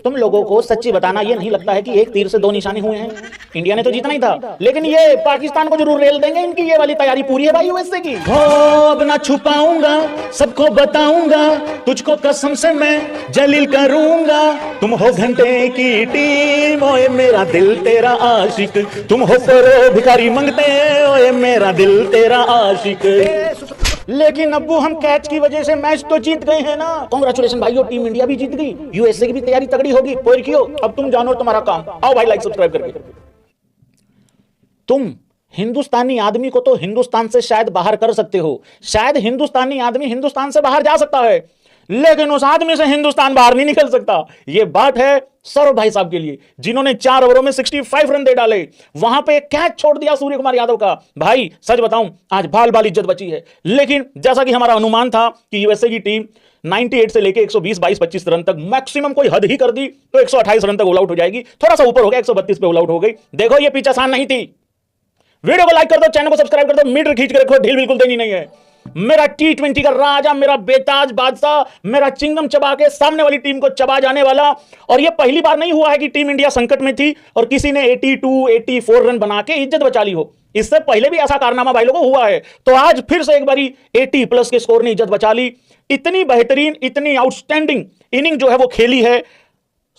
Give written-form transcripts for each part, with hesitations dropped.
तुम लोगों को सच्ची बताना ये नहीं लगता है कि एक तीर से दो निशाने हुए हैं? इंडिया ने तो जीतना ही था, लेकिन ये पाकिस्तान को जरूर रेल देंगे। इनकी ये वाली तैयारी पूरी है भाई यूएसए की। हो अब ना छुपाऊंगा, सबको बताऊंगा, तुझको कसम से मैं जलील करूंगा। तुम हो घंटे की टीम, ओए मेरा दिल तेरा आशिक। तुम हो फरो भिखारी मंगते, ओए मेरा दिल तेरा आशिक। लेकिन अब्बू हम कैच की वजह से मैच तो जीत गए हैं ना। कांग्रेचुलेशन भाइयों, टीम इंडिया भी जीत गई, यूएसए की भी तैयारी तगड़ी होगी। पोर क्यों, अब तुम जानो तुम्हारा काम। आओ भाई लाइक सब्सक्राइब करके। तुम हिंदुस्तानी आदमी को तो हिंदुस्तान से शायद बाहर कर सकते हो, शायद हिंदुस्तानी आदमी हिंदुस्तान से बाहर जा सकता है, लेकिन उस आदमी से हिंदुस्तान बाहर नहीं निकल सकता। यह बात है सौरभ भाई साहब के लिए, जिन्होंने 4 ओवरों में 65 रन दे डाले, वहां पे एक कैच छोड़ दिया सूर्य कुमार यादव का। भाई सच बताऊं, आज बाल बाल इज्जत बची है। लेकिन जैसा कि हमारा अनुमान था कि यूएसए की टीम 98 से लेके 120, 22, 25 रन तक मैक्सिमम कोई हद ही कर दी तो 128 रन तक ऑल आउट हो जाएगी। थोड़ा सा ऊपर हो गया, 132 पे ऑल आउट हो गई। देखो ये पिच आसान नहीं थी। वीडियो को लाइक कर दो, चैनल को सब्सक्राइब कर दो, मीटर खींच कर रखो, ढील बिल्कुल देनी नहीं है। मेरा T20 का राजा, मेरा बेताज बादशाह, मेरा चिंगम चबा के सामने वाली टीम को चबा जाने वाला। और यह पहली बार नहीं हुआ है कि टीम इंडिया संकट में थी और किसी ने 82, 84 रन बना के इज्जत बचा ली हो। इससे पहले भी ऐसा कारनामा भाई लोगों हुआ है, तो आज फिर से एक बारी 80 प्लस के स्कोर ने इज्जत बचा ली। इतनी बेहतरीन, इतनी आउटस्टैंडिंग इनिंग जो है वो खेली है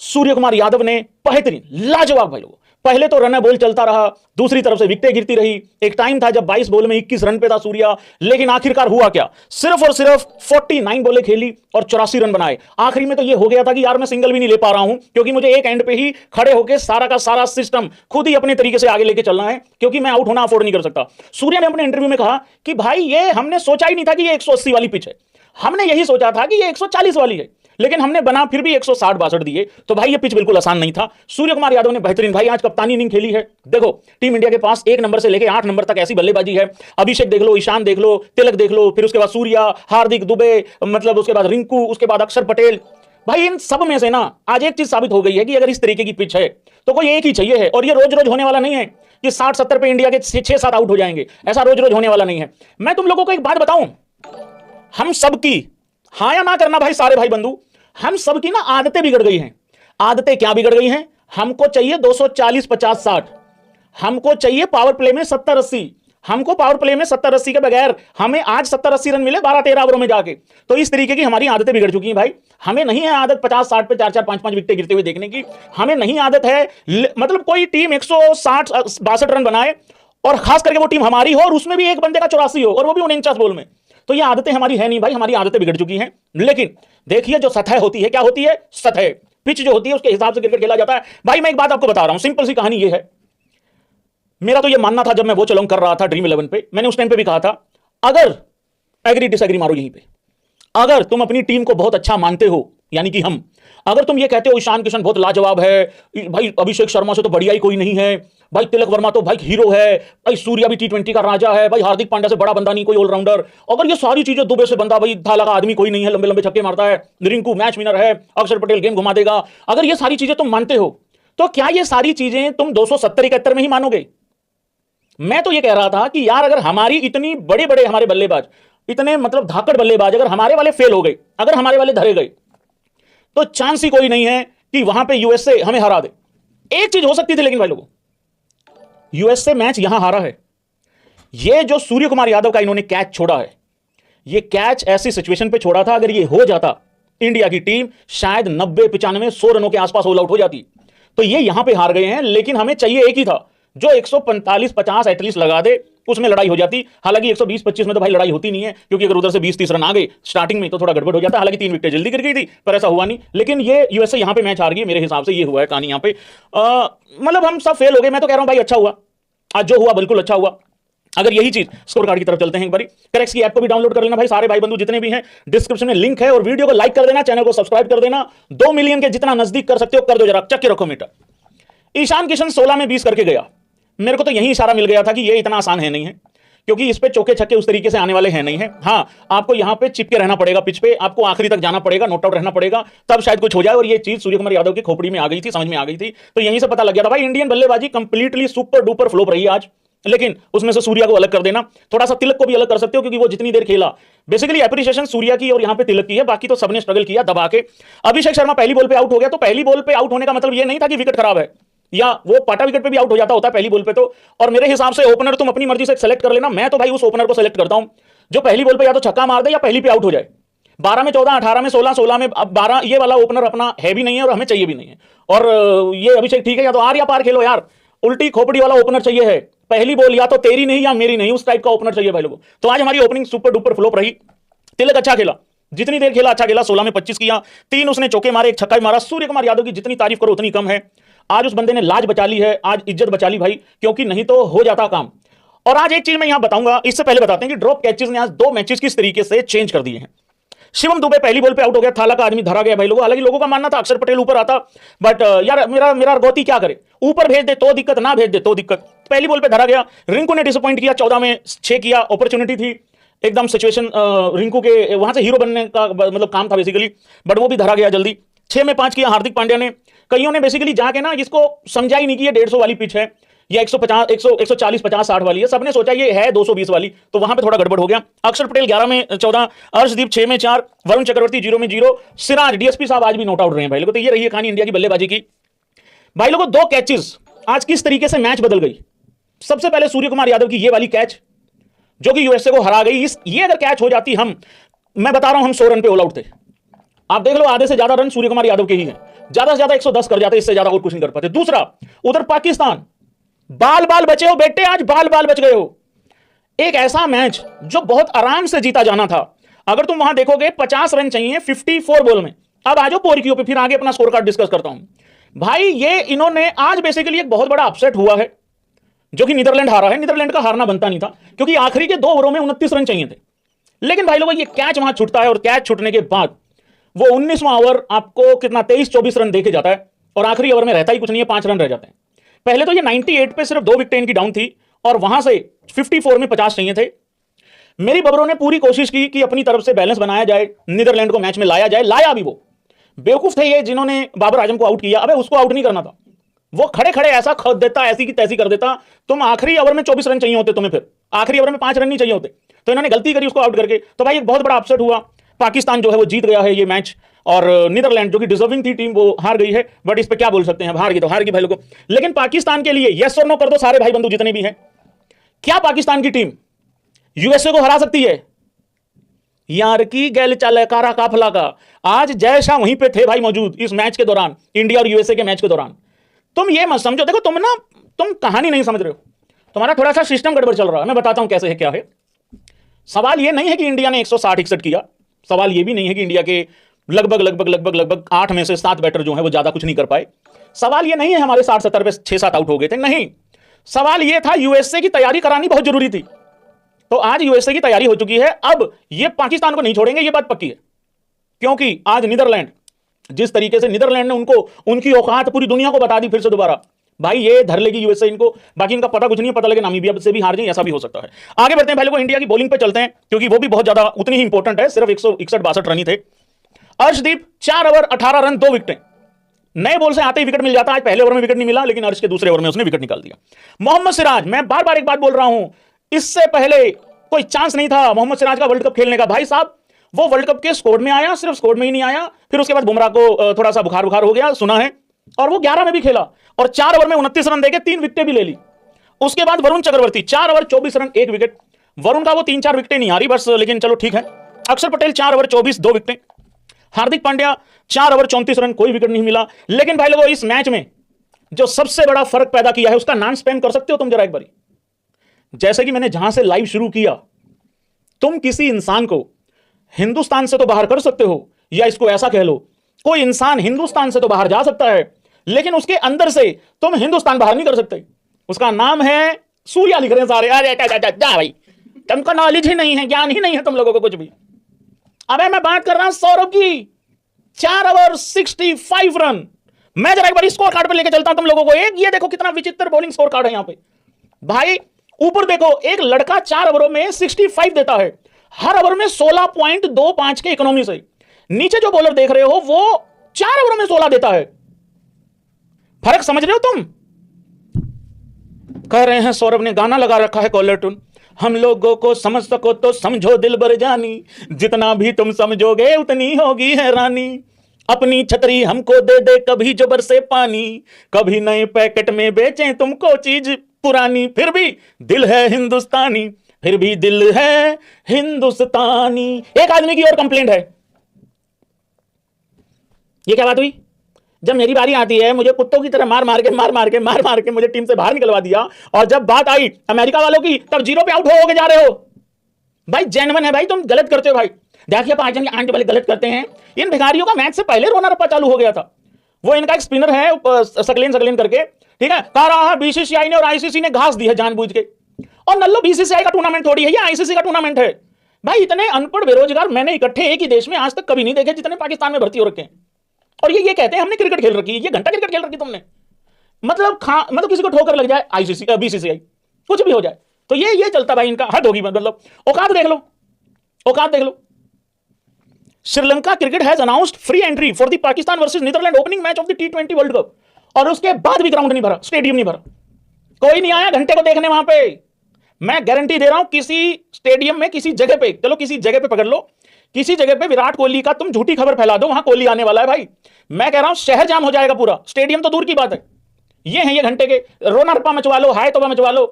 सूर्य कुमार यादव ने, बेहतरीन, लाजवाब भाई लोगों। पहले तो रन बॉल चलता रहा, दूसरी तरफ से विकेटें गिरती रही। एक टाइम था जब 22 बॉल में 21 रन पे था सूर्या, लेकिन आखिरकार हुआ क्या, सिर्फ और सिर्फ 49 बॉलें खेली और 84 रन बनाए। आखिरी में तो यह हो गया था कि यार मैं सिंगल भी नहीं ले पा रहा हूं, क्योंकि मुझे एक एंड पे ही खड़े होकर सारा का सारा सिस्टम खुद ही अपने तरीके से आगे लेके चलना है, क्योंकि मैं आउट होना अफोर्ड नहीं कर सकता। सूर्या ने अपने इंटरव्यू में कहा कि भाई ये हमने सोचा ही नहीं था कि ये 180 वाली पिच है, हमने यही सोचा था कि ये 140 वाली है, लेकिन हमने बना फिर भी 160-62 दिए। तो भाई ये पिच बिल्कुल आसान नहीं था। सूर्य कुमार यादव ने बेहतरीन भाई आज कप्तानी इनिंग खेली है। देखो टीम इंडिया के पास 1 नंबर से लेकर 8 नंबर तक ऐसी बल्लेबाजी है। अभिषेक देख लो, ईशान देख लो, तिलक देख लो, फिर उसके बाद सूर्या, हार्दिक दुबे, मतलब उसके बाद रिंकू, उसके बाद अक्षर पटेल। भाई इन सब में से ना आज एक चीज साबित हो गई है कि अगर इस तरीके की पिच है तो कोई एक ही चाहिए है, और ये रोज रोज होने वाला नहीं है कि 60-70 पे इंडिया के 6-7 आउट हो जाएंगे। ऐसा रोज रोज होने वाला नहीं है। मैं तुम लोगों को एक बात बताऊं, हम सबकी, हाँ या ना करना भाई सारे भाई बंधु, हम सबकी ना आदतें बिगड़ गई हैं। आदतें क्या बिगड़ गई हैं? हमको चाहिए 240, 50, 60, हमको चाहिए पावर प्ले में 70, 80, हमको पावर प्ले में 70, 80 के बगैर हमें आज 70, 80 रन मिले 12-13 ओवरों में जाके। तो इस तरीके की हमारी आदतें बिगड़ चुकी हैं भाई। हमें नहीं है आदत 50, 60 पे 4-4, 5-5 विकेट गिरते हुए देखने की। हमें नहीं आदत है, मतलब कोई टीम 160, 62 रन बनाए और खास करके वो टीम हमारी हो और उसमें भी एक बंदे का 84 हो और वो भी 49 बॉल में। तो ये आदतें हमारी है नहीं भाई, हमारी आदतें बिगड़ चुकी हैं। लेकिन देखिए जो सतह होती है, क्या होती है? सतह, पिच जो होती है उसके हिसाब से क्रिकेट खेला जाता है। भाई मैं एक बात आपको बता रहा हूं, सिंपल सी कहानी ये है। मेरा तो ये मानना था जब मैं वो चलोंग कर रहा था ड्रीम 11 पे, मैंने उस टाइम पे भी कहा था, अगर एग्री डिसएग्री मारो यहीं पे, अगर तुम अपनी टीम को बहुत अच्छा मानते हो, यानी कि हम, अगर तुम ये कहते हो ईशान किशन बहुत लाजवाब है, भाई अभिषेक शर्मा से तो बढ़िया ही कोई नहीं है, भाई तिलक वर्मा तो भाई हीरो है, भाई सूर्या भी T20 का राजा है, भाई हार्दिक पांड्या से बड़ा बंदा नहीं कोई ऑलराउंडर, अगर ये सारी चीजें, दुबे से बंदा भाई धाला का आदमी कोई नहीं है, लंबे लंबे छक्के मारता है, रिंकू मैच विनर है, अक्षर पटेल गेम घुमा देगा, अगर ये सारी चीजें तुम मानते हो तो क्या ये सारी चीजें तुम 270-71 में ही मानोगे? मैं तो ये कह रहा था कि यार अगर हमारी इतनी बड़े बड़े हमारे बल्लेबाज, इतने मतलब धाकड़ बल्लेबाज, अगर हमारे वाले फेल हो गए, अगर हमारे वाले धरे गए, तो चांस ही कोई नहीं है कि वहां पे यूएसए हमें हरा दे। एक चीज हो सकती थी, लेकिन भाई लोगों, यूएसए मैच यहां हारा है। ये जो सूर्य कुमार यादव का इन्होंने कैच छोड़ा है, ये कैच ऐसी सिचुएशन पे छोड़ा था, अगर ये हो जाता इंडिया की टीम शायद 90, 95, 100 रनों के आसपास ऑल आउट हो जाती। तो ये यहां पे हार गए हैं, लेकिन हमें चाहिए एक ही था, जो 145, 50 एटलीस्ट लगा दे, उसमें लड़ाई हो जाती। हालांकि 120, 25 में तो भाई लड़ाई होती नहीं है, क्योंकि अगर उधर से 20-30 रन आ गए स्टार्टिंग में तो थोड़ा गड़बड़ हो जाता। हालांकि 3 विकेट जल्दी गिर गई थी, पर ऐसा हुआ नहीं। लेकिन ये यूएसए यहां पे मैच हार गई, मेरे हिसाब से ये हुआ है कहानी यहां पे। मतलब हम सब फेल हो गए। मैं तो कह रहा हूं भाई अच्छा हुआ, आज जो हुआ बिल्कुल अच्छा हुआ। अगर यही चीज स्कोर कार्ड की तरफ चलते हैं एक बारी, करेक्स की ऐप को भी डाउनलोड कर लेना भाई सारे भाई बंधु जितने भी हैं, डिस्क्रिप्शन में लिंक है, और वीडियो को लाइक कर देना, चैनल को सब्सक्राइब कर देना। 2 मिलियन के जितना नजदीक कर सकते हो कर दो, जरा चक्के रखो मीटर। ईशान किशन 16 में 20 करके गया। मेरे को तो यही इशारा मिल गया था कि ये इतना आसान है नहीं है, क्योंकि इस पे चौके छक्के उस तरीके से आने वाले हैं नहीं है। हाँ, आपको यहां पे चिपके रहना पड़ेगा पिच पे, आपको आखिरी तक जाना पड़ेगा, नॉट आउट रहना पड़ेगा, तब शायद कुछ हो जाए। और ये चीज सूर्य कुमार यादव की खोपड़ी में आ गई थी, समझ में आ गई थी। तो यहीं से पता लग गया था भाई इंडियन बल्लेबाजी कंप्लीटली सुपर डुपर फ्लॉप रही है आज। लेकिन उसमें से सूर्या को अलग कर देना, थोड़ा सा तिलक को भी अलग कर सकते हो क्योंकि वो जितनी देर खेला, बेसिकली एप्रिसिएशन सूर्या की और यहां पे तिलक की है, बाकी तो सबने स्ट्रगल किया दबा के। अभिषेक शर्मा पहली बॉल पे आउट हो गया, तो पहली बॉल पे आउट होने का मतलब ये नहीं था कि विकेट खराब है, या वो पाटा विकेट पे भी आउट हो जाता होता है पहली बॉल पे तो। और मेरे हिसाब से ओपनर तुम अपनी मर्जी से सेलेक्ट कर लेना, मैं तो भाई उस ओपनर को सेलेक्ट करता हूं जो पहली बॉल पे या तो छक्का मार दे या पहली पे आउट हो जाए। 12 में 14, 18 में 16, 16 में अब 12, ये वाला ओपनर अपना है भी नहीं है और हमें चाहिए भी नहीं है। और ये अभिषेक ठीक है, या तो आर या पार खेलो यार, उल्टी खोपड़ी वाला ओपनर चाहिए है, पहली बॉल या तो तेरी नहीं या मेरी नहीं, उस टाइप का ओपनर चाहिए भाई लोगों। तो आज हमारी ओपनिंग सुपर डुपर फ्लॉप रही। तिलक अच्छा खेला, जितनी देर खेला अच्छा खेला, 16 में 25 किया, 3 उसने चौके मारे, एक छक्का भी मारा। सूर्य कुमार यादव की जितनी तारीफ करो उतनी कम है। आज उस बंदे ने लाज बचा ली है, आज इज्जत बचा ली भाई, क्योंकि नहीं तो हो जाता काम। और आज एक चीज मैं यहां बताऊंगा, इससे पहले बताते हैं कि ड्रॉप कैचेस ने आज 2 मैचेस किस तरीके से चेंज कर दिए हैं। शिवम दुबे पहली बॉल पे आउट हो गया, थाला का आदमी धरा गया भाई लोगों। हालांकि लोगों का मानना था अक्षर पटेल ऊपर आता, बट यार मेरा गौती क्या करे, ऊपर भेज दे तो दिक्कत, ना भेज दे तो दिक्कत। पहली बॉल पे धरा गया, रिंकू ने डिसअपॉइंट किया, 14 में 6 किया, अपॉर्चुनिटी थी एकदम सिचुएशन, रिंकू के वहां से हीरो बनने का मतलब काम था बेसिकली, बट वो भी धरा गया जल्दी। 6 में 5 किया हार्दिक पांड्या ने। कईयों ने बेसिकली जाके ना इसको समझा ही नहीं कि ये 150 वाली पिच है या 150 140 50 60 वाली है, सबने सोचा ये है 220 वाली, तो वहां पे थोड़ा गड़बड़ हो गया। अक्षर पटेल 11 में 14, अर्शदीप 6 में 4, वरुण चक्रवर्ती 0 में 0, सिराज, डीएसपी साहब आज भी नॉट आउट रहे हैं भाई लोगों। तो ये रही है कहानी इंडिया की बल्लेबाजी की भाई लोगों। 2 कैचेस आज किस तरीके से मैच बदल गई। सबसे पहले सूर्य कुमार यादव की ये वाली कैच जो कि यूएसए को हरा गई, ये अगर कैच हो जाती, मैं बता रहा हूं हम 100 रन पे ऑल आउट थे। आप देख लो आधे से ज्यादा रन सूर्य कुमार यादव के ही हैं, ज्यादा से ज्यादा 110 कर जाते, इससे ज्यादा और कुछ नहीं कर पाते। दूसरा, उधर पाकिस्तान बाल बाल बचे हो बेटे, आज बाल बाल बच गए हो। एक ऐसा मैच जो बहुत आराम से जीता जाना था, अगर तुम वहां देखोगे 50 रन चाहिए 54 बॉल में। अब आ जाओ पोरिकियों पे, फिर आगे अपना स्कोर कार्ड डिस्कस करता हूं भाई। ये इन्होंने आज बेसिकली एक बहुत बड़ा अपसेट हुआ है जो कि नीदरलैंड हारा है। नीदरलैंड का हारना बनता नहीं था क्योंकि आखिरी के 2 ओवरों में 29 रन चाहिए थे, लेकिन भाई लोगों ये कैच वहां छूटता है और कैच छूटने के बाद वो 19वां ओवर आपको कितना 23-24 रन देके जाता है और आखिरी ओवर में रहता ही कुछ नहीं है, 5 रन रह जाते हैं। पहले तो ये 98 पे सिर्फ 2 विकेटें इनकी डाउन थी और वहां से 54 में 50 चाहिए थे। मेरी बबरों ने पूरी कोशिश की कि अपनी तरफ से बैलेंस बनाया जाए, नीदरलैंड को मैच में लाया जाए, लाया भी। वो बेवकूफ थे ये जिन्होंने बाबर आजम को आउट किया। अबे उसको आउट नहीं करना था, वो खड़े खड़े ऐसा खोद देता, ऐसी की तैसी कर देता। तुम आखिरी ओवर में 24 रन चाहिए होते तुम्हें, फिर आखिरी ओवर में 5 रन नहीं चाहिए होते, तो इन्होंने गलती करी उसको आउट करके। तो भाई एक बहुत बड़ा अपसेट हुआ। पाकिस्तान जो है वो जीत गया है ये मैच और नीदरलैंड जो कि डिजर्विंग थी टीम वो हार गई है। बट इस पे क्या बोल सकते हैं, हार गई तो हार गई भाई लोगों। लेकिन पाकिस्तान के लिए यस और नो कर दो सारे भाई बंधु जितने भी हैं, क्या पाकिस्तान की टीम यूएसए को हरा सकती है? यार की गैल चल कारा काफला का आज जय शाह वहीं पे थे भाई मौजूद इस मैच के दौरान, इंडिया और यूएसए के मैच के दौरान। तुम ये मत समझो, देखो तुम कहानी नहीं समझ रहे हो, तुम्हारा थोड़ा सा सिस्टम गड़बड़ चल रहा है। मैं बताता हूं कैसे है क्या है। सवाल ये नहीं है कि इंडिया ने 160-61 किया, सवाल ये भी नहीं है कि इंडिया के लगभग 8 में से 7 बैटर जो है वो ज्यादा कुछ नहीं कर पाए। सवाल ये नहीं है हमारे 60-70 पे 6-7 आउट हो गए थे, नहीं। सवाल ये था यूएसए की तैयारी करानी बहुत जरूरी थी। तो आज यूएसए की तैयारी हो चुकी है, अब ये पाकिस्तान को नहीं छोड़ेंगे, ये बात पक्की है। क्योंकि आज नीदरलैंड, जिस तरीके से नीदरलैंड ने उनको उनकी औकात पूरी दुनिया को बता दी फिर से दोबारा, भाई ये धर लेगी यूएसए इनको। बाकी इनका पता कुछ नहीं है, पता लगे नामीबिया से भी हार जाए, ऐसा भी हो सकता है। आगे बढ़ते हैं भाई लोगों, इंडिया की बॉलिंग पे चलते हैं क्योंकि वो भी बहुत ज्यादा उतनी ही इंपॉर्टेंट है। सिर्फ 161-62 रन ही थे। Arshdeep 4 over 18 run 2 विकेटें। नए बॉल से आते ही विकेट मिल जाता। आज पहले ओवर में विकेट नहीं मिला, लेकिन अर्श के दूसरे ओवर में उसने विकेट निकाल दिया। मोहम्मद सिराज, मैं बार बार एक बात बोल रहा हूं, इससे पहले कोई चांस नहीं था मोहम्मद सिराज का वर्ल्ड कप खेलने का। भाई साहब वो वर्ल्ड कप के स्क्वाड में आया, सिर्फ स्क्वाड में ही नहीं आया, फिर उसके बाद बुमराह को थोड़ा सा बुखार हो गया सुना है, और वो 11 में भी खेला और 4 ओवर में 29 रन देके 3 विकेटें भी ले ली। उसके बाद Varun Chakravarthy 4 over 24 run 1 wicket. Varun का वो 3-4 विकेटें नहीं आ रही बस, लेकिन चलो ठीक है। अक्षर Patel 4 over 24 2 विकेटें। Hardik Pandya 4 over 34 run, कोई विकेट नहीं मिला। लेकिन भाई लोगों इस मैच में जो सबसे बड़ा फर्क पैदा किया है उसका नाम स्पेम कर सकते हो तुम जरा एक बारी। जैसे कि मैंने जहां से लाइव शुरू किया, तुम किसी इंसान को हिंदुस्तान से तो बाहर कर सकते हो, या इसको ऐसा कह लो कोई इंसान हिंदुस्तान से तो बाहर जा सकता है, लेकिन उसके अंदर से तुम हिंदुस्तान बाहर नहीं कर सकते। उसका नाम है सूर्या। लिख रहे हैं सारे, अरे जा भाई, तुमको नॉलेज ही नहीं है, ज्ञान ही नहीं है तुम लोगों को कुछ भी। अबे मैं बात कर रहा हूं सौरभ की 4 ओवर 65 रन। मैं जरा एक बार स्कोर कार्ड पर लेके चलता हूं तुम लोगों को। एक ये देखो कितना विचित्र बॉलिंग स्कोर कार्ड है यहां पे भाई। ऊपर देखो, एक लड़का 4 ओवरों में 65 देता है, हर ओवर में 16.25 के इकोनॉमी से। नीचे जो बॉलर देख रहे हो वो 4 ओवरों में 16 देता है। फर्क समझ रहे हो तुम? कह रहे हैं सौरभ ने गाना लगा रखा है कॉलर ट्यून, हम लोगों को समझ सको तो समझो दिल बर जानी, जितना भी तुम समझोगे उतनी होगी हैरानी। अपनी छतरी हमको दे दे कभी जो बरसे पानी, कभी नए पैकेट में बेचें तुमको चीज पुरानी, फिर भी दिल है हिंदुस्तानी, फिर भी दिल है हिंदुस्तानी। एक आदमी की और कंप्लेंट है, ये क्या बात हुई? जब मेरी बारी आती है मुझे कुत्तों की तरह मार मार के मुझे टीम से बाहर निकलवा दिया, और जब बात आई अमेरिका वालों की तब जीरो पे आउट हो के जा रहे हो। भाई जेन्युइन है भाई, तुम गलत करते हो भाई। देखिए पांचन के आंटी वाले गलत करते हैं। इन भिखारियों का मैच से पहले रोना रप्पा चालू हो गया था। वो इनका एक स्पिनर है सकलेन करके, ठीक है, कह रहा है बीसीसीआई ने और आईसीसी ने घास दी है जानबूझ के। और नल्लो बीसीसीआई का टूर्नामेंट थोड़ी है, ये आईसीसी का टूर्नामेंट है। भाई इतने अनपढ़ बेरोजगार मैंने इकट्ठे एक ही देश में आज तक कभी नहीं देखे जितने पाकिस्तान में भर्ती हो रखे हैं। और ये कहते हैं हमने क्रिकेट खेल रखी है, ये घंटा क्रिकेट खेल रखी तुमने। मतलब किसी को ठोकर लग जाए आईसीसी बीसीसीआई, कुछ भी हो जाए तो ये चलता भाई इनका। हद होगी, मतलब औकात देख लो, औकात देख लो। Sri Lanka cricket has announced free entry for the Pakistan versus Netherland opening match of the T20 world cup, और उसके बाद भी ग्राउंड नहीं भरा, स्टेडियम नहीं भरा, कोई नहीं आया घंटे को देखने वहां पे। मैं गारंटी दे रहा हूं किसी स्टेडियम में किसी जगह पे, चलो किसी जगह पे पकड़ लो, किसी जगह पे विराट कोहली का तुम झूठी खबर फैला दो वहां कोहली आने वाला है, भाई मैं कह रहा हूं शहर जाम हो जाएगा पूरा, स्टेडियम तो दूर की बात है। ये है ये घंटे के, रोना रप्पा मचवा लो, हाय तोबा मचवा लो,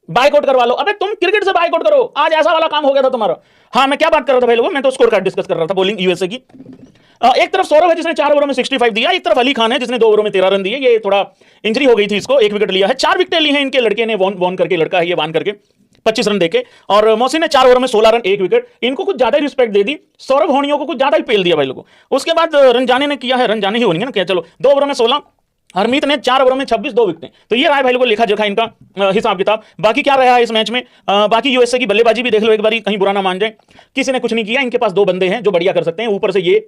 बाइकआउट करवा लो। अबे तुम क्रिकेट से बाइकआउट करो, आज ऐसा वाला काम हो गया था तुम्हारा। हाँ मैं क्या बात कर रहा था भाई लोगों, मैं तो स्कोर कार्ड डिस्कस कर रहा था बॉलिंग यूएसए की। एक तरफ सौरभ है जिसने 4 ओवरों में 65 दिया, एक तरफ अली खान है जिसने 2 ओवरों में 13 रन दिए। ये थोड़ा इंजरी हो गई थी इसको, 1 विकेट लिया है, 4 विकेटें ली हैं इनके लड़के ने, वॉन करके लड़का है ये, वान करके 25 रन देके। और मोहसिन ने 4 ओवर में 16 रन 1 विकेट। इनको कुछ ज्यादा ही रिस्पेक्ट दे दी, सौरभ होनियों को कुछ ज्यादा ही पेल दिया भाई लोगों। उसके बाद रंजाने ने किया है, रंजाने ही होनी है ना क्या, चलो 2 ओवरों में 16, हरमीत ने 4 ओवरों में 26, 2 विकेटें। तो ये रहा है भाई लोगों लिखा जोखा इनका हिसाब किताब। बाकी क्या रहा है इस मैच में, बाकी यूएसए की बल्लेबाजी भी देख लो एक बार, कहीं बुरा ना मान जाए, किसी ने कुछ नहीं किया। इनके पास 2 बंदे हैं जो बढ़िया कर सकते हैं, ऊपर से ये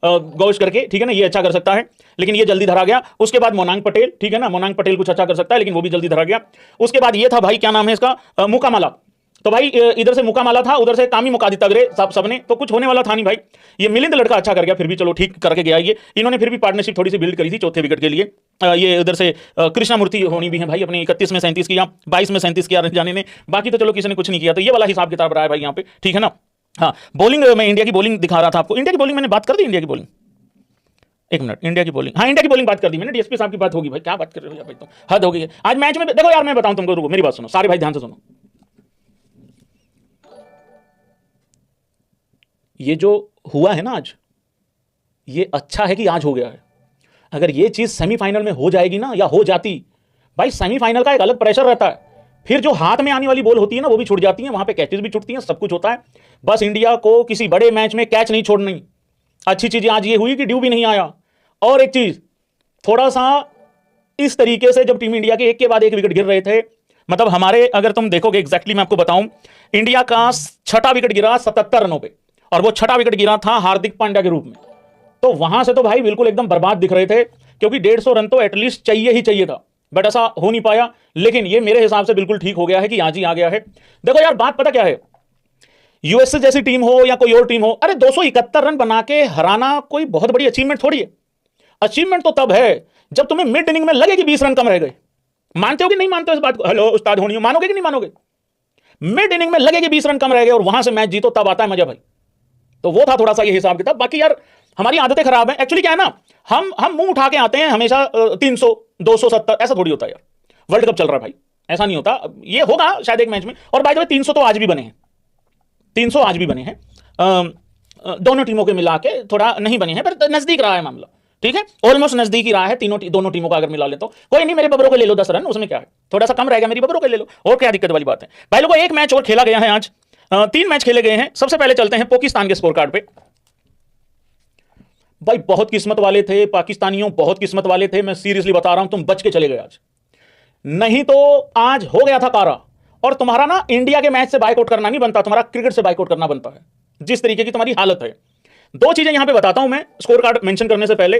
गौश करके, ठीक है ना, ये अच्छा कर सकता है लेकिन ये जल्दी धरा गया। उसके बाद मोनांग पटेल, ठीक है ना, मोनांग पटेल कुछ अच्छा कर सकता है लेकिन वो भी जल्दी धरा गया। उसके बाद ये था भाई क्या नाम है इसका, मुकामाला। तो भाई इधर से मुकामाला था, उधर से कामी मुकादी तगड़े सबने, तो कुछ होने वाला था नहीं भाई। ये मिलिंद लड़का अच्छा कर गया, फिर भी चलो ठीक करके गया ये। इन्होंने फिर भी पार्टनरशिप थोड़ी सी बिल्ड करी थी चौथे विकेट के लिए। ये उधर से कृष्णामूर्ति होनी भी है भाई, अपनी 31 में 37 किया, 22 में 37 किया जाने ने, बाकी तो चलो किसी ने कुछ नहीं किया। तो ये वाला हिसाब किताब रहा है भाई यहाँ पे, ठीक है ना। हाँ बॉलिंग में इंडिया की बॉलिंग दिखा रहा था आपको, इंडिया की बॉलिंग मैंने बात कर दी, इंडिया की बॉलिंग, एक मिनट, इंडिया की बॉलिंग, हाँ इंडिया की बॉलिंग बात कर दी मैंने, डीएसपी साहब की बात होगी भाई, क्या बात कर रहे हो भाई, तो हद हो गई है आज मैच में। देखो यार मैं बताऊं तुमको, रुको मेरी बात सुनो सारे भाई, ध्यान से सुनो। ये जो हुआ है ना आज, ये अच्छा है कि आज हो गया है। अगर ये चीज सेमीफाइनल में हो जाएगी ना, या हो जाती, भाई सेमीफाइनल का एक अलग प्रेशर रहता है, फिर जो हाथ में आने वाली बॉल होती है ना वो भी छूट जाती है, वहां पे कैचेस भी छूटती हैं, सब कुछ होता है। बस इंडिया को किसी बड़े मैच में कैच नहीं छोड़नी। अच्छी चीज आज ये हुई कि ड्यू भी नहीं आया। और एक चीज, थोड़ा सा इस तरीके से जब टीम इंडिया के एक के बाद एक विकेट गिर रहे थे, मतलब हमारे, अगर तुम देखोगे एग्जैक्टली मैं आपको बताऊं, इंडिया का 6ठा विकेट गिरा 77 रनों पे, और वो 6ठा विकेट गिरा था हार्दिक पांड्या के रूप में। तो वहां से तो भाई बिल्कुल एकदम बर्बाद दिख रहे थे, क्योंकि 150 रन तो एटलीस्ट चाहिए ही चाहिए था, बट ऐसा हो नहीं पाया। लेकिन ये मेरे हिसाब से बिल्कुल ठीक हो गया है कि आज ही आ गया है। देखो यार बात पता क्या है, यूएसए जैसी टीम हो या कोई और टीम हो, अरे 271 रन बना के हराना कोई बहुत बड़ी अचीवमेंट थोड़ी है। अचीवमेंट तो तब है जब तुम्हें मिड इनिंग में लगे कि 20 रन कम रह गए। मानते हो कि नहीं मानते हो इस बात को? हेलो उस्ताद होनी, मानोगे कि नहीं मानोगे? मिड इनिंग में लगे कि 20 रन कम रह गए और वहां से मैच जीतो, तब आता है मजा भाई। तो वो था थोड़ा सा ये हिसाब किताब। बाकी यार हमारी आदतें खराब हैं एक्चुअली। क्या है ना, हम मुंह उठा के आते हैं हमेशा 300 270, ऐसा थोड़ी होता है यार। वर्ल्ड कप चल रहा है भाई, ऐसा नहीं होता। ये होगा शायद एक मैच में। और बाय द वे 300 तो आज भी बने हैं, 300 आज भी बने हैं, दोनों टीमों के मिला के थोड़ा नहीं बने हैं, पर नजदीक रहा है मामला, ठीक है, ऑलमोस्ट नजदीक ही रहा है। दोनों टीमों का अगर मिला ले तो कोई नहीं, मेरे बबरों को ले लो 10 रन, उसमें क्या है, थोड़ा सा कम रहेगा, मेरी बबरों को ले लो, और क्या दिक्कत वाली बात है भाई लोगों। एक मैच और खेला गया है आज, 3 मैच खेले गए हैं। सबसे पहले चलते हैं पाकिस्तान के स्कोर कार्ड पे। भाई बहुत किस्मत वाले थे पाकिस्तानियों, बहुत किस्मत वाले थे, मैं सीरियसली बता रहा हूं, तुम बच के चले गए आज, नहीं तो आज हो गया था कारा। और तुम्हारा ना इंडिया के मैच से बाइकआउट करना नहीं बनता, तुम्हारा क्रिकेट से बाइकआउट करना बनता है, जिस तरीके की तुम्हारी हालत है। 2 चीजें यहां पे बताता हूं मैं स्कोर कार्ड मेंशन करने से पहले।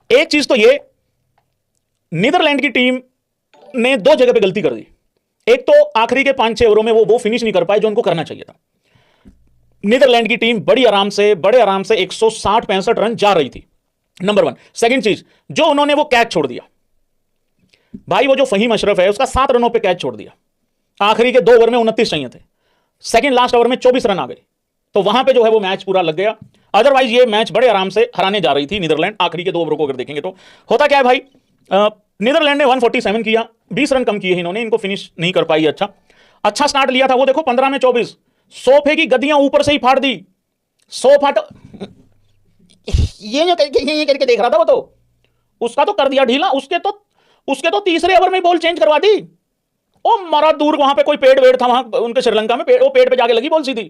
एक चीज तो ये, नीदरलैंड की टीम ने 2 जगह पे गलती कर दी। एक तो आखिरी के 5-6 ओवरों में वो फिनिश नहीं कर पाए जो उनको करना चाहिए था। नीदरलैंड की टीम बड़े आराम से 160-65 रन जा रही थी, नंबर 1। सेकंड चीज, जो उन्होंने वो कैच छोड़ दिया, भाई वो जो फहीम अशरफ है उसका 7 रनों पे कैच छोड़ दिया, आखिरी के 2 ओवर में 29 चाहिए थे, सेकंड लास्ट ओवर में 24 रन आ गए, तो वहां पे जो है वो मैच पूरा लग गया। अदरवाइज ये मैच बड़े आराम से हराने जा रही थी नीदरलैंड। आखिरी के 2 ओवरों को अगर देखेंगे तो होता क्या है भाई, नीदरलैंड ने 147 किया, 20 रन कम किए इन्होंने, इनको फिनिश नहीं कर पाई। अच्छा स्टार्ट लिया था वो, देखो 15 में 24, सोफे की गद्दियां ऊपर से ही फाड़ दी, सोफा तो ये करके देख रहा था वो, तो उसका तो कर दिया ढीला, उसके तो तीसरे ओवर में बॉल चेंज करवा दी। ओ मरा दूर, वहां पे कोई पेड़ वेड़ था वहां उनके श्रीलंका में, वो पेड़ पे जाके लगी बॉल सीधी,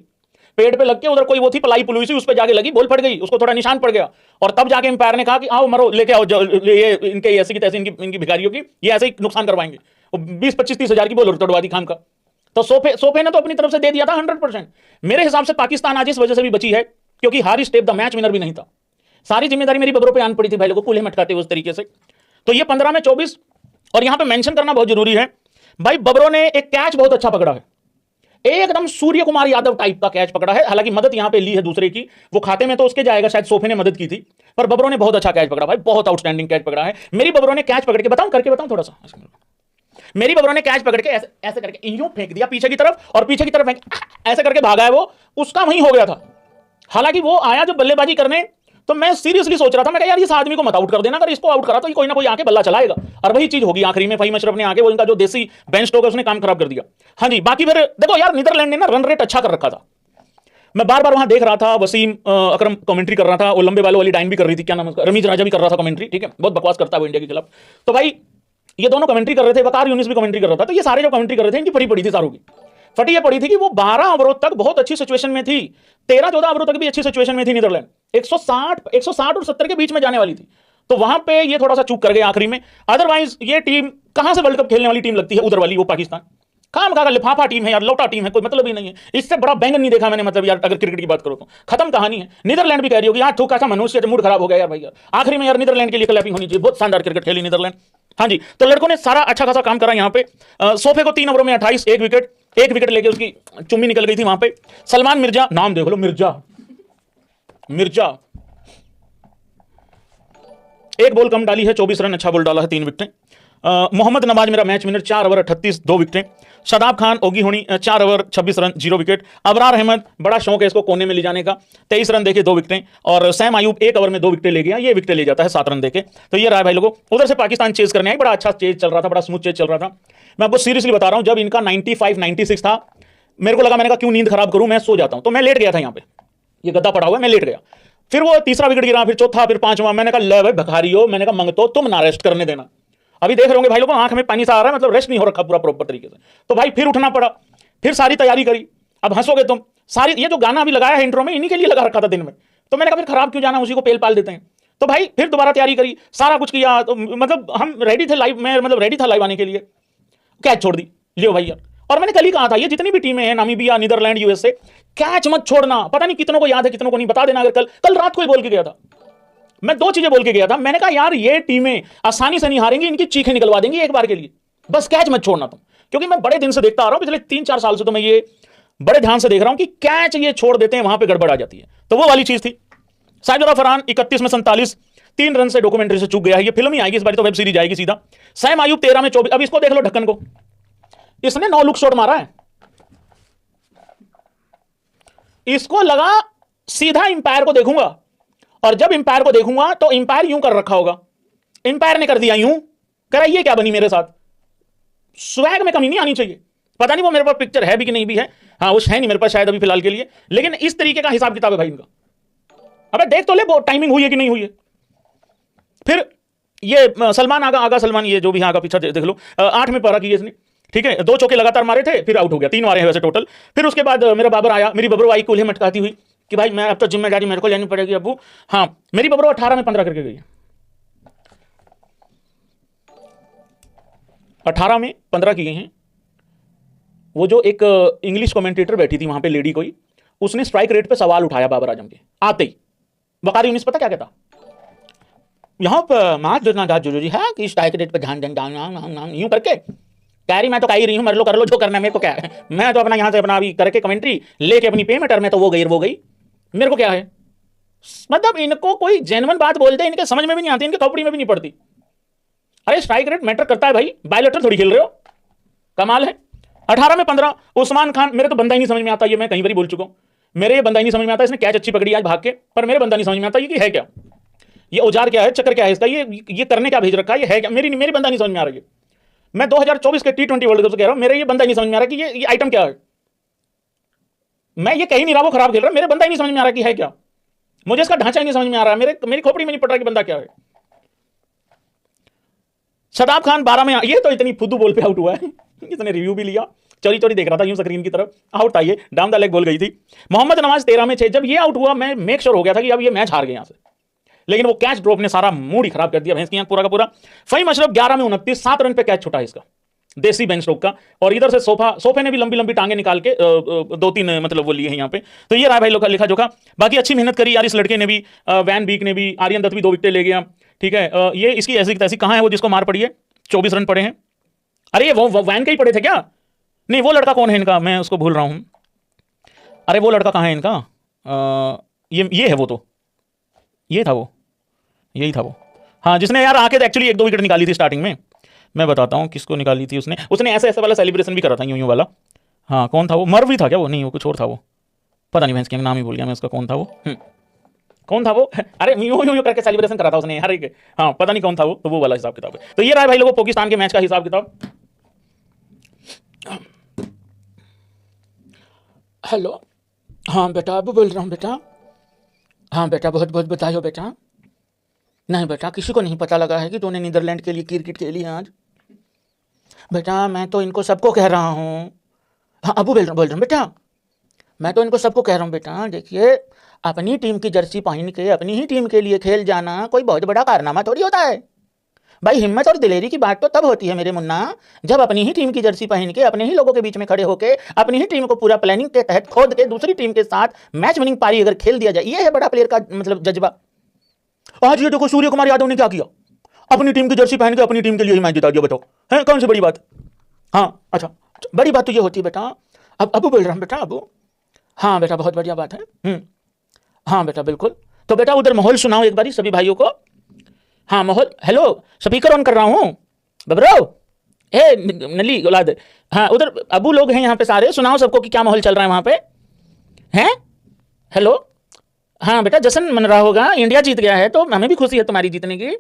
पेड़ पे लग के उधर कोई वो थी पलाई पुलुई सी, उस पे जाके लगी, बॉल फट गई, उसको थोड़ा निशान पड़ गया, और तब जाके एम्पायर ने कहा कि आओ मरो, लेके आओ ये इनके ऐसी की तैसी इनकी भिखारियों की, ये ऐसे ही नुकसान करवाएंगे। 20-25-30 हजार की बॉल तोड़वा दी खाम का। तो सोफे ने तो अपनी तरफ से दे दिया था 100%। मेरे हिसाब से पाकिस्तान आज इस वजह से भी बची है क्योंकि हारी स्टेप द मैच विनर भी नहीं था, सारी जिम्मेदारी मेरी बबरों पे आन पड़ी थी भाई, लोगों को कूल्हे मटकाते उस तरीके से। तो ये 15 में 24, और यहां पे मेंशन करना बहुत जरूरी है भाई, बबरों ने एक कैच बहुत अच्छा पकड़ा है, एकदम सूर्य कुमार यादव टाइप का कैच पकड़ा है। हालांकि मदद यहां पे ली है दूसरे की, वो खाते में तो उसके जाएगा, शायद सोफे ने मदद की थी, पर बबरों ने बहुत अच्छा कैच पकड़ा भाई, बहुत आउटस्टैंडिंग कैच पकड़ा है। मेरी बबरों ने कैच पकड़ के करके बताऊं थोड़ा सा, मेरी बबरों ने कैच पकड़ के ऐसे करके यूं फेंक दिया पीछे की तरफ, और पीछे की तरफ ऐसे करके भागा है वो, उसका वहीं हो गया था। हालांकि वो आया जब बल्लेबाजी करने, तो मैं सीरियसली सोच रहा था, मैं यार इस आदमी को मत आउट कर देना, अगर इसको आउट करा तो ये कोई ना कोई आके बल्ला चलाएगा, और वही चीज होगी आखिरी में। फहीम अशरफ ने आके वो इनका जो देसी बेंच स्टोक है उसने काम खराब कर दिया। हाँ जी, बाकी फिर देखो यार, नीदरलैंड ने ना रन रेट अच्छा कर रखा था, मैं बार बार वहां देख रहा था, वसीम अकरम कमेंट्री कर रहा था, वो लंबे बालों वाली डाइन भी कर रही थी, क्या नाम है, रमीज राजा भी कर रहा था कमेंट्री, ठीक है, बहुत बकवास करता है वो इंडिया के खिलाफ। तो भाई ये दोनों कमेंट्री कर रहे थे, वकार यूनिस भी कमेंट्री कर रहा था, तो ये सारे जो कमेंट्री कर रहे थे इनकी फटी पड़ी थी सारों की। फटी ये पड़ी थी कि वो 12 ओवरों तक बहुत अच्छी सिचुएशन में थी, 13-14 ओवरों तक भी अच्छी सिचुएशन में थी नीदरलैंड, 160 और 70 के बीच में जाने वाली थी, तो वहां पे ये थोड़ा सा चूक कर गए आखिरी में। अदरवाइज ये टीम कहां से वर्ल्ड कप खेलने वाली टीम लगती है, उधर वाली वो पाकिस्तान काम का लिफाफा टीम है यार, लौटा टीम है, कोई मतलब ही नहीं है, इससे बड़ा बैंगन नहीं देखा मैंने, मतलब यार अगर क्रिकेट की बात करो तो खत्म कहानी है। नीदरलैंड भी कह रही होगी यार थूका सा मनुष्य, मूड खराब हो गया यार भाई, आखिरी में यार नीदरलैंड के लिए क्लैपिंग होनी चाहिए, बहुत शानदार क्रिकेट खेली नीदरलैंड। हाँ जी, तो लड़कों ने सारा अच्छा खासा काम करा यहाँ पे। सोफे को 3 ओवरों में 28, एक विकेट लेके उसकी चुम्मी निकल गई थी वहां पे। सलमान मिर्जा, नाम देख लो, मिर्जा एक बॉल कम डाली है, 24 रन, अच्छा बॉल डाला है, 3 विकेटें। मोहम्मद नवाज मेरा मैच विनर, 4 ओवर 38, 2 विकेटें। शदाब खान ओगी होनी 4 over 26 run, 0 wicket. Abrar Ahmed, बड़ा शौक है इसको कोने में ले जाने का, 23 रन देके 2 विकेटें। और सैम आयूब 1 ओवर में 2 विकेटें ले गया, ये विकेटें ले जाता है 7 रन देके। तो ये रहा भाई लोगों, उधर से पाकिस्तान चेज करने आई, बड़ा अच्छा चेज चल रहा था, बड़ा स्मूथ चेज चल रहा था। मैं आपको सीरियसली बता रहा हूं, जब इनका 95-96 था, मेरे को लगा, मैंने कहा क्यों नींद खराब करूं, मैं सो जाता हूं, तो मैं लेट गया था यहाँ पे, ये गद्दा पड़ा हुआ है, मैं लेट गया। फिर वो तीसरा विकेट गिरा, फिर चौथा, फिर 5वां, मैंने कहा ले भाई भखारी हो, मैंने कहा मंगतो तुम ना रेस्ट करने देना। अभी देख रहे होंगे भाई लोगों, आंख में पानी सा आ रहा है, मतलब रेस्ट नहीं हो रखा पूरा प्रॉपर तरीके से। तो भाई फिर उठना पड़ा, फिर सारी तैयारी करी। अब हंसोगे तुम, सारी ये जो गाना अभी लगाया है इंट्रो में, इन्हीं के लिए लगा रखा था दिन में, तो मैंने कहा फिर खराब क्यों जाना, उसी को पेल पाल देते हैं। तो भाई फिर दोबारा तैयारी करी, सारा कुछ किया, तो मतलब हम रेडी थे लाइव, मैं मतलब रेडी था लाइव आने के लिए, कैच छोड़ दी, लियो भैया। और मैंने कल ही कहा था, ये जितनी भी टीमें हैं, नामीबिया, नीदरलैंड, यूएसए, कैच मत छोड़ना। पता नहीं कितनों को याद है, कितनों को नहीं, बता देना। अगर कल रात को ही बोल के गया था, मैं 2 चीजें बोल के गया था। मैंने कहा यार ये टीमें आसानी से नहीं हारेंगी, इनकी चीखें निकलवा देंगी एक बार के लिए, बस कैच मत छोड़ना तुम। क्योंकि मैं बड़े दिन से देखता आ रहा हूं, पिछले 3-4 साल से तो मैं ये बड़े ध्यान से देख रहा हूं कि कैच ये छोड़ देते हैं, वहां पे गड़बड़ आ जाती है। तो वो वाली चीज थी। साहिबजादा फरहान 31 में 47, 3 रन से डॉक्यूमेंट्री से चूक गया है। ये फिल्म ही आएगी इस बार, तो वेब सीरीज आएगी सीधा। सैम आयूब 13 में 24। अब इसको देख लो, ढक्कन को, इसने 9 लुक शॉट मारा है, इसको लगा सीधा इंपायर को देखूंगा, और जब इंपायर को देखूंगा तो इंपायर यूं कर रखा होगा, इंपायर ने कर दिया यूं, कराइए क्या बनी मेरे साथ। स्वैग में कमी नहीं आनी चाहिए। पता नहीं वो मेरे पास पिक्चर है भी कि नहीं भी है, हाँ वो है नहीं मेरे पास शायद अभी फिलहाल के लिए, लेकिन इस तरीके का हिसाब किताब है भाई इनका। अबे देख तो ले वो टाइमिंग हुई है कि नहीं हुई है। फिर ये सलमान आगा सलमान, ये जो भी आगा पीछा देख लो, 8 में पारा की इसने, ठीक है, 2 चौके लगातार मारे थे, फिर आउट हो गया, 3 मारे हैं वैसे टोटल। फिर उसके बाद मेरा बाबर आया, मेरी बबरू आई कूल्हे मटकाती हुई कि भाई मैं अब तो जिम्मेदारी मेरे को लेनी पड़ेगी अब्बू। हाँ, मेरी बबरू 18 में 15 करके गई है, 18 में 15 किए हैं। वो जो एक इंग्लिश कमेंटेटर बैठी थी वहां पे लेडी कोई, उसने स्ट्राइक रेट पे सवाल उठाया बाबर आजम के आते ही। वकारी यूनिस पता क्या कहता, यहां पर मात देना जरूरी है कि स्ट्राइक रेट पे ध्यान देना, यूं करके कह रही मैं तो कह ही रही हूं, मर लो कर लो जो करना है, मेरे को क्या है, मैं तो अपना यहां से अपना अभी करके कमेंट्री लेके अपनी पेमेंट, में तो वो गई, मेरे को क्या है। मतलब इनको कोई जेन्युइन बात बोलते हैं, इनके समझ में भी नहीं आती, इनके खोपड़ी में भी नहीं पड़ती। अरे स्ट्राइक रेट मैटर करता है भाई, बायोलेटर थोड़ी खेल रहे हो, कमाल है। 18 में 15 उस्मान खान, मेरे तो बंदा ही नहीं समझ में आता, ये मैं कई बार बोल चुका हूं, मेरे ये बंदा ही नहीं समझ में आता, इसने कैच अच्छी पकड़ी आज भाग के, पर मेरे बंदा नहीं समझ में आता ये कि है क्या, ये औजार क्या है, चक्कर क्या है इसका, ये करने क्या भेज रखा है, ये है क्या, मेरी बंदा नहीं समझ में आ रही है। मैं 2024 के T20 वर्ल्ड कप से कह रहा हूं, मेरे ये बंदा नहीं समझ में आ रहा कि ये आइटम क्या है। मैं ये कहीं नहीं रहा वो खराब खेल रहा, मेरे बंदा ही नहीं समझ में आ रहा कि है क्या, मुझे इसका ढांचा ही नहीं समझ में आ रहा, मेरी खोपड़ी में नहीं पड़ रहा कि बंदा क्या है। शदाब खान 12 में, ये तो इतनी फुद्दू बॉल पे आउट हुआ है, इसने रिव्यू भी लिया, चोरी चोरी देख रहा था यूं स्क्रीन की तरफ, आउट था ये, डाउन द लेग बॉल गई थी। मोहम्मद नवाज 13 में 6, जब ये आउट हुआ मैं मेक श्योर हो गया था कि अब ये मैच हार गए यहां से, लेकिन वो कैच ड्रॉप ने सारा मूड ही खराब कर दिया भैंस की पूरा का पूरा। फहीम अशरफ 11 में 29, 7 रन पे कैच छूटा है इसका, देसी बेंच स्ट्रोक का, और इधर से सोफे ने भी लंबी लंबी टांगे निकाल के 2-3 मतलब वो लिए हैं यहाँ पे। तो ये रहा भाई लोग का लिखा जोखा, बाकी अच्छी मेहनत करी यार इस लड़के ने भी, वैन बीक ने भी, आर्यन दत्त भी 2 विकेट ले गया, ठीक है। ये इसकी ऐसी तैसी कहां है वो जिसको मार पड़ी है, 24 रन पड़े हैं। अरे ये वो वैन के ही पड़े थे क्या, नहीं वो लड़का कौन है इनका, मैं उसको भूल रहा हूं, अरे वो लड़का कहां है इनका, ये है वो, तो ये था वो, यही था वो, हाँ, जिसने यार आके एक्चुअली 1-2 विकेट निकाली थी स्टार्टिंग में। मैं बताता हूँ किसको निकाली थी उसने ऐसे वाला सेलिब्रेशन भी करा था यूं वाला। हाँ कौन था वो, मर्व ही था क्या वो, नहीं वो कुछ और था वो, पता नहीं भैंस के नाम ही भूल गया मैं उसका, कौन था वो, कौन था वो, अरे यूं करके सेलिब्रेशन करा था उसने हर एक, हाँ पता नहीं कौन था वो, तो वो वाला हिसाब किताब है। तो ये रहा भाई लोगों पाकिस्तान के मैच का हिसाब किताब। हेलो, हाँ बेटा अब बोल रहा हूँ बेटा, हाँ बेटा बहुत बहुत बताओ बेटा, नहीं बेटा किसी को नहीं पता लगा है कि तूने नीदरलैंड के लिए क्रिकेट खेली है आज, बेटा मैं तो इनको सबको कह रहा हूँ, हाँ अबू बोल रहा हूँ बेटा, मैं तो इनको सबको कह रहा हूँ बेटा, देखिए अपनी टीम की जर्सी पहन के अपनी ही टीम के लिए खेल जाना कोई बहुत बड़ा कारनामा थोड़ी होता है भाई। हिम्मत और दिलेरी की बात तो तब होती है मेरे मुन्ना, जब अपनी ही टीम की जर्सी पहन के अपने ही लोगों के बीच में खड़े होकर अपनी ही टीम को पूरा प्लानिंग के तहत खोद के दूसरी टीम के साथ मैच विनिंग पारी अगर खेल दिया जाए, ये है बड़ा प्लेयर का मतलब जज्बा। आज ये देखो सूर्य कुमार यादव ने क्या किया, अपनी टीम की जर्सी पहन के अपनी टीम के लिए ही मैच जिता दिया, बताओ है कौन सी बड़ी बात। हाँ अच्छा, बड़ी बात तो ये होती है बेटा, अब अबू बोल रहा हूँ बेटा, अबू, हाँ बेटा बहुत बढ़िया बात है, हाँ बेटा बिल्कुल। तो बेटा उधर माहौल सुनाओ एक बारी सभी भाइयों को, हाँ माहौल, हेलो स्पीकर ऑन कर रहा हूँ बबरो, ए नली औलाद, हाँ उधर अबू लोग हैं यहाँ पे सारे, सुनाओ सबको कि क्या माहौल चल रहा है वहाँ पे, हैं, हेलो, हाँ बेटा जश्न मन रहा होगा, इंडिया जीत गया है तो हमें भी खुशी है तुम्हारी जीतने की,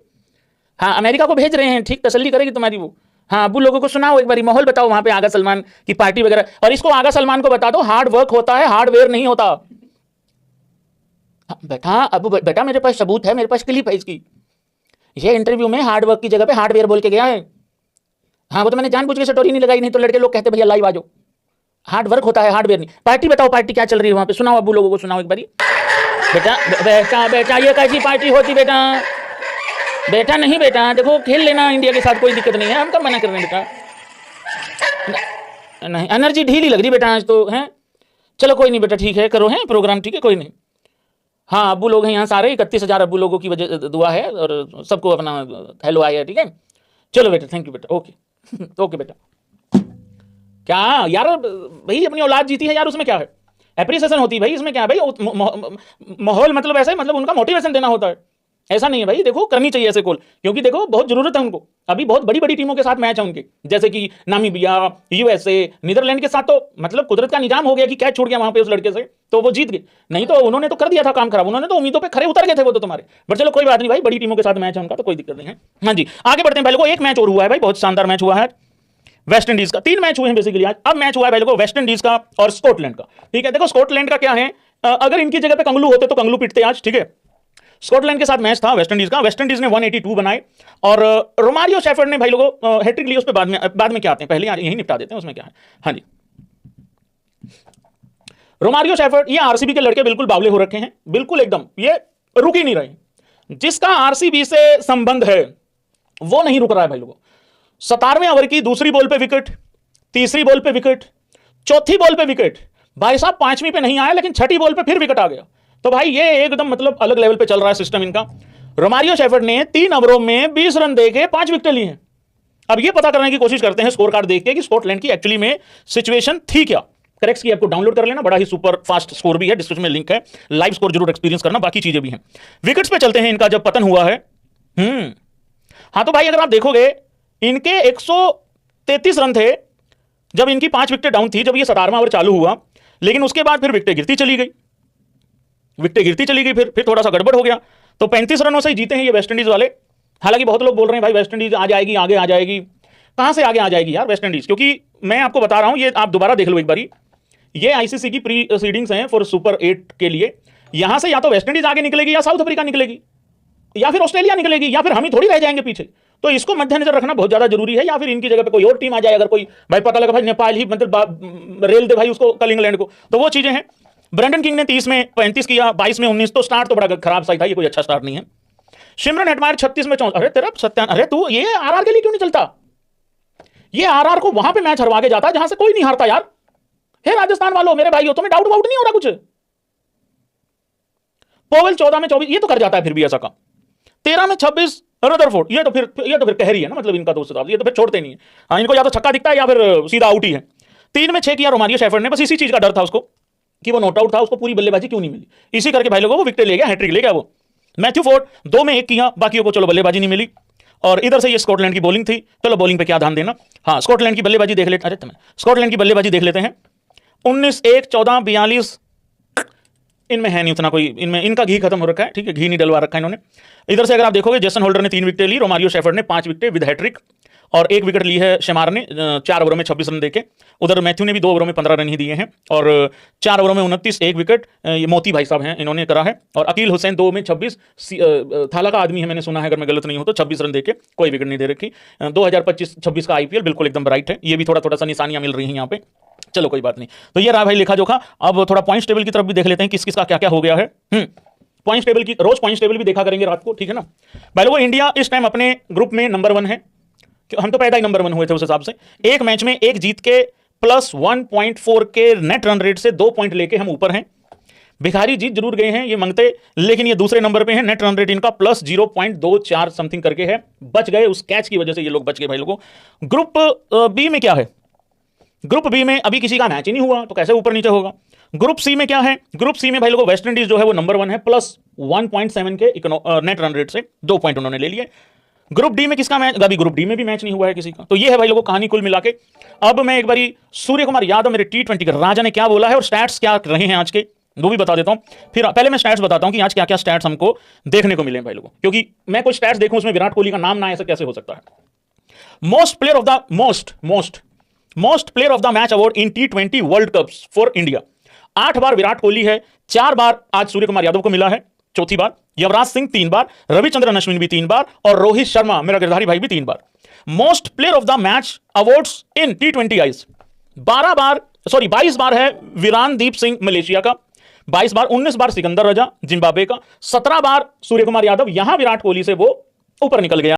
हाँ अमेरिका को भेज रहे हैं, ठीक तसल्ली करेगी तुम्हारी वो, हाँ अबू लोगों को सुनाओ एक बारी, माहौल बताओ वहाँ पे आगा सलमान की पार्टी वगैरह, और इसको आगा सलमान को बता दो हार्ड वर्क होता है, हार्डवेयर नहीं होता। बेटा अबू बेटा मेरे पास सबूत है, मेरे पास क्लिप है इसकी, ये इंटरव्यू में हार्ड वर्क की जगह पे हार्डवेयर बोल के गया है, हाँ वो तो मैंने जानबूझ के स्टोरी नहीं लगाई, नहीं तो लड़के लोग कहते भैया लाइव आ जाओ, हार्ड वर्क होता है हार्डवेयर नहीं। पार्टी बताओ, पार्टी क्या चल रही है वहाँ पे, सुनाओ अबू लोगों को सुनाओ एक बारी। बेटा बेटा बेटा ये कैसी पार्टी होती बेटा, बेटा नहीं बेटा देखो खेल लेना इंडिया के साथ कोई दिक्कत नहीं है, हम कब मना कर रहे हैं बेटा, नहीं एनर्जी ढीली लग रही बेटा आज तो, हैं चलो कोई नहीं बेटा ठीक है, करो हैं प्रोग्राम, ठीक है कोई नहीं। हाँ अबू लोग हैं यहाँ सारे, 31,000 अबू लोगों की वजह दुआ है और सबको अपना हेलो आया, ठीक है चलो बेटा थैंक यू बेटा, ओके ओके बेटा। क्या यार भाई अपनी औलाद जीती है यार, उसमें क्या है, एप्रिसिएशन होती है भाई, इसमें क्या है भाई, माहौल मतलब ऐसा है, मतलब उनका मोटिवेशन देना होता है, ऐसा नहीं है भाई, देखो करनी चाहिए ऐसे कॉल, क्योंकि देखो बहुत जरूरत है उनको, अभी बहुत बड़ी बड़ी टीमों के साथ मैच है उनके, जैसे कि नामीबिया, यूएसए, नीदरलैंड के साथ, तो मतलब कुदरत का निजाम हो गया कि कैच छूट गया वहां पे उस लड़के से, तो वो जीत गए, नहीं तो उन्होंने तो कर दिया था काम खराब, उन्होंने तो उम्मीदों पे खरे उतर गए थे वो तो तुम्हारे, बट चलो कोई बात नहीं भाई, बड़ी टीमों के साथ मैच है उनका तो कोई दिक्कत नहीं है। हाँ जी आगे बढ़ते हैं भाई लोगों, एक मैच और हुआ है भाई, बहुत शानदार मैच हुआ है वेस्ट इंडीज का, 3 मैच हुए हैं बेसिकली आज, अब मैच हुआ है भाई लोगों वेस्ट इंडीज का और स्कॉटलैंड का, ठीक है। देखो स्कॉटलैंड का क्या है, अगर इनकी जगह पे कंगलू होते तो कंगलू पिटते आज, ठीक है। स्कॉटलैंड के साथ मैच था वेस्ट इंडीज का, वेस्ट इंडीज ने 182 बनाए और रोमारियो शेफर्ड ने भाई लोगों हैट्रिक ली, उस पे बाद में क्या आते हैं, पहले यही निपटा देते हैं उसमें क्या है। हाँ जी रोमारियो शेफर्ड, ये आरसीबी के लड़के बिल्कुल बावले हो रखे हैं, बिल्कुल एकदम ये रुक ही नहीं रहे, जिसका आरसीबी से संबंध है वो नहीं रुक रहा है भाई लोगों। 17वें ओवर की दूसरी बॉल पे विकेट, तीसरी बॉल पे विकेट, चौथी बॉल पे विकेट, भाई साहब 5वीं पे नहीं आया लेकिन 6ठी बॉल पे फिर विकेट आ गया, तो भाई ये एकदम मतलब अलग लेवल पे चल रहा है सिस्टम इनका। रोमारियो शेफर्ड ने 3 ओवरों में 20 रन देके 5 विकेट ली हैं। अब ये पता करने की कोशिश करते हैं स्कोर कार्ड देख के कि स्कॉटलैंड की एक्चुअली में सिचुएशन थी क्या। करेक्ट की आपको डाउनलोड कर लेना, बड़ा ही सुपर फास्ट स्कोर भी है, डिस्क्रिप्शन में लिंक है, लाइव स्कोर जरूर एक्सपीरियंस करना, बाकी चीजें भी हैं। विकेट्स पे चलते हैं, इनका जब पतन हुआ है हाँ तो भाई अगर आप देखोगे इनके 133 रन थे जब इनकी 5 विकेटें डाउन थी, जब ये 17वां ओवर चालू हुआ, लेकिन उसके बाद फिर विकेटें गिरती चली गई, फिर थोड़ा सा गड़बड़ हो गया, तो 35 रनों से ही जीते हैं ये वेस्ट इंडीज वाले। हालांकि बहुत लोग बोल रहे हैं भाई वेस्ट इंडीज आ जाएगी, आगे आ जाएगी। कहां से आगे आ जाएगी यार वेस्ट इंडीज, क्योंकि मैं आपको बता रहा हूं, ये आप दोबारा देख लो एक बारी, ये आईसीसी की प्रीसीडिंग्स हैं फॉर सुपर 8 के लिए। यहां से या तो वेस्ट इंडीज आगे निकलेगी, या साउथ अफ्रीका निकलेगी, या फिर ऑस्ट्रेलिया निकलेगी, या फिर हम ही थोड़ी रह जाएंगे पीछे। तो इसको मद्देनजर रखना बहुत ज्यादा जरूरी है, या फिर इनकी जगह पे कोई और टीम आ जाए। अगर कोई भाई पता लगा भाई नेपाल ही मतलब रेल दे भाई उसको कल इंग्लैंड को, तो वो चीजें हैं। ब्रेंडन किंग ने 30 में 35 किया, 22 में 19, तो स्टार्ट तो बड़ा खराब सा ही था, ये कोई अच्छा स्टार्ट नहीं है। सिमरन हेटमायर 36 में 34, अरे तेरा सत्यान, अरे तू ये आरआर के लिए क्यों नहीं चलता? ये आरआर को वहां पे मैच हरवा के जाता जहां से कोई नहीं हारता यार। हे राजस्थान वालों, मेरे भाइयों, तुम्हें डाउट वाउट नहीं हो रहा कुछ? पोवेल 14 में 24, ये तो कर जाता है फिर भी ऐसा काम। 13 में 26 रदरफोर्ड, ये तो फिर कहरी है ना, मतलब इनका दोस्त, ये तो फिर छोड़ते नहीं है। हाँ, इनको या तो छक्का दिखता है या फिर सीधा आउट ही है। 3 में 6 किया रोमारियो शेफर्ड ने, बस इसी चीज का डर था उसको कि वो नॉट आउट था, उसको पूरी बल्लेबाजी क्यों नहीं मिली, इसी करके भाई लोगों वो विकेट ले गया, हैट्रिक ले गया वो। मैथ्यू फोर्ड 2 में 1 किया, बाकियों को चलो बल्लेबाजी नहीं मिली। और इधर से ये स्कॉटलैंड की बॉलिंग थी, चलो बॉलिंग पे क्या ध्यान देना। हाँ, स्कॉटलैंड की बल्लेबाजी देख लेते, स्कॉटलैंड की बल्लेबाजी देख लेते हैं। 19 1 14 42, इनमें है नहीं उतना कोई, इनमें इनका घी खत्म हो रखा है, ठीक है, घी नहीं डलवा रखा है इन्होंने। इधर से अगर आप देखोगे जेसन होल्डर ने 3 विकेटें ली, रोमारियो शेफर्ड ने 5 विकेटें विद हैट्रिक, और 1 विकेट ली है शेमार ने 4 ओवरों में 26 रन देके। उधर मैथ्यू ने भी 2 ओवरों में 15 रन ही दिए हैं, और 4 ओवरों में 29, 1 विकेट ये मोती भाई साहब हैं, इन्होंने करा है। और अकील हुसैन 2 में 26, थाला का आदमी है मैंने सुना है, अगर मैं गलत नहीं हूं तो, 26 रन देके कोई विकेट नहीं दे रखी। 2025-26 का आईपीएल बिल्कुल एकदम राइट है, ये भी थोड़ा सा निशानियां मिल रही हैं यहाँ पे। चलो कोई बात नहीं, तो ये रहा भाई लेखा जोखा। अब थोड़ा पॉइंट्स टेबल की तरफ भी देख लेते हैं, किस किस का क्या क्या हो गया है। पॉइंट्स टेबल की रोज पॉइंट्स टेबल भी देखा करेंगे रात को, ठीक है ना भाई लोगों। इंडिया इस टाइम अपने ग्रुप में नंबर 1 है, हम तो पैदा ही नंबर 1 हुए थे उस हिसाब से। एक मैच में 1 जीत के प्लस 1.4 के नेट रन रेट से 2 पॉइंट लेके हम ऊपर हैं। भिखारी जीत जरूर गए हैं ये मंगते, लेकिन ये दूसरे नंबर पे हैं, नेट रन रेट इनका प्लस 0.24 समथिंग करके है। बच गए उस कैच की वजह से, ये लोग बच गए भाई लोगों। ग्रुप बी में क्या है? ग्रुप बी में अभी किसी का मैच ही नहीं हुआ, तो कैसे ऊपर नीचे होगा। ग्रुप सी में क्या है? ग्रुप सी में भाई लोगों वेस्ट इंडीज जो है वो नंबर 1 है, प्लस 1.7 के नेट रन रेट से 2 पॉइंट उन्होंने ले लिए। ग्रुप डी में किसका मैच? अभी ग्रुप डी में भी मैच नहीं हुआ है किसी का। तो ये है भाई लोगों कहानी कुल मिला के। अब मैं एक बारी सूर्य कुमार यादव मेरे T20 के राजा ने क्या बोला है और स्टैट्स क्या रहे हैं आज के, वो भी बता देता हूं। फिर पहले मैं स्टैट्स बताता हूं कि आज क्या क्या स्टैट्स हमको देखने को मिले भाई लोगों, क्योंकि मैं कुछ स्टैट्स देखूं उसमें विराट कोहली का नाम ना, ऐसा कैसे हो सकता है। Most player of the match award in T20 world cup for India. 8 बार विराट कोहली है, 4 बार आज सूर्य कुमार यादव को मिला है, चौथी बार युवराज सिंह 3 बार, रविचंद्रन अश्विन भी 3 बार, और रोहित शर्मा मेरा गिरधारी भाई भी 3 बार। Most player of the match awards in T20 Is 22 बार है विरानदीप सिंह मलेशिया का, 22 बार, 19 बार सिकंदर रजा जिम्बाब्वे का, 17 बार सूर्य कुमार यादव। यहां विराट कोहली से वो ऊपर निकल गया।